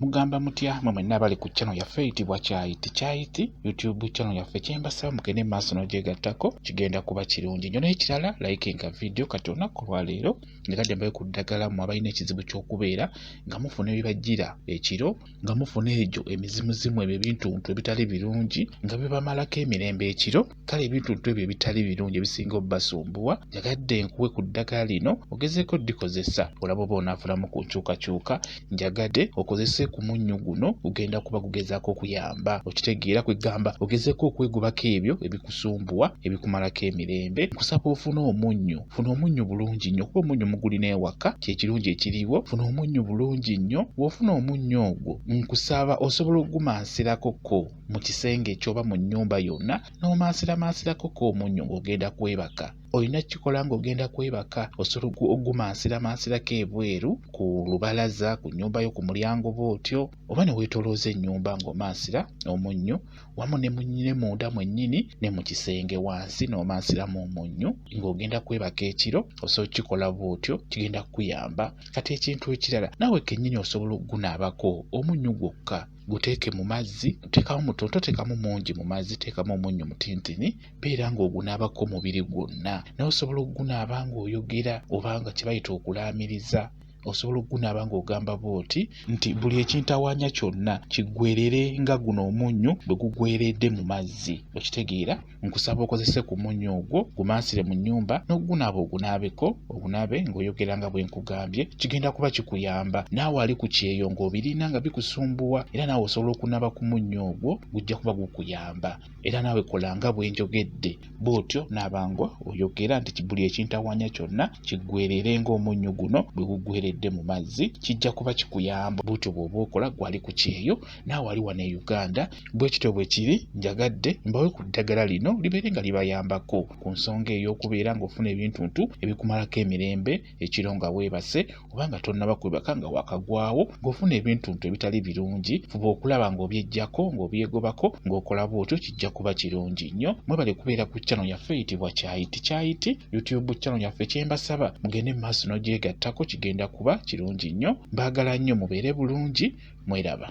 mugamba mutya mwe mwenna abali ku channel yaffe eyitibwa Kyayiti YouTube channel yaffe kyembasaba mugende maaso n'ogyegattako kigenda kuba kirungi nnyo n'ekirala likinga video kati olunaku lwaleero ngadde mbaye ku ddagala mu abalina ekizibu ky'okubeera nga mufuna ebibajjira ekiro nga mufuna egyo emizimuzimu ebyo ebintuntu ebitali birungi nga bibamalako emirembe ekiro kale ebintuntu ebyo ebitali birungi ebisinga obbasumbuwa njagadde nkuwe ku ddagala lino ogezeeko ddikozesa olaba oba onaafunamu ku nkyukakyuka njagadde okozese ku munnyo guno gugenda kuba gugezaako okuyamba okitegeera kwegamba ogezeeko okwegubako ebyo ebikusumbuwa ebikumalako emirembe nkusaba ofuna omunnyo funa omunnyo bulungi nnyo kuba omunnyo mugulina ewaka kyekirungi ekiriwo funa omunnyo bulungi nnyo bw'ofuna omunnyo ogwo nkusaba osobola ogumansirako mu kisenge ekyoba mu nnyumba yonna n'omansirako omunnyo ng'ogenda kwebaka olina kikola ng'ogenda kwebaka osobola ogumansirako ebweru ku lubalaza ku nnyumba yo ku mulyango bw'otyo oba ne weetolooza ennyumba ng'omansira omunnyo wamu ne munda mwennyini ne mu kisenge wansi n'omansiramu omunnyo ng'ogenda kwebaka ekiro osobola okukikola bw'otyo kigenda kukuyamba kati ekintu ekirala naawe kennyini osobola okugunaabako omunnyo gwokka guteeke mu mazzi teekamu mutono toteekamu mungi mu mazzi teekamu omunnyo mutintini beera ng'ogunaabako omubiri gwonna naye osobola okugunaaba ng'oyogera oba nga kye bayita okulaamiriza osobola okugunaaba ng'ogamba bw'oti nti buli ekintawaanya kyonna kiggwerere nga guno omunnyo bwe gugweredde mu mazzi okitegeera nkusaba okozese ku munnyo ogwo gumansire mu nnyumba n'ogunaaba ogunaabe ng'oyogera nga bwe nkugambye kigenda kuba kikuyamba naawe ali ku kyeyo ng'obirina nga bikusumbuwa era naawe osobola okunaaba ku munnyo ogwo gujja kuba gukuyamba era naawe kola nga bwe njogedde bw'otyo naabangwa oyogera nti buli ekintawaanya kyonna kiggwerere ng'omunnyo guno bwe gugweredde mu mazzi kijja kuba kikuyamba bw'otyo bw'oba okola gwali ku kyeyo naawe ali wano e Uganda bwe kityo bwe kiri njagadde mbawe ku ddagala lino libeere nga libayambako ku nsonga ey'okubeera ng'ofuna ebintuntu ebikumalako emirembe ekiro nga weebase oba nga tonnaba kwebaka nga wakagwawo ng'ofuna ebintuntu ebitali birungi fuba okulaba ng'obyeggyako ng'obyegobako ng'okola bw'otyo kijja kuba kirungi nnyo mwebale kubeera ku channel yaffe eyitibwa Kyayiti YouTube channel yaffe kyembasaba mugende mu maaso n'ogyegattako kigenda kuba kirungi nnyo mbaagala nnyo mubeere bulungi mweraba.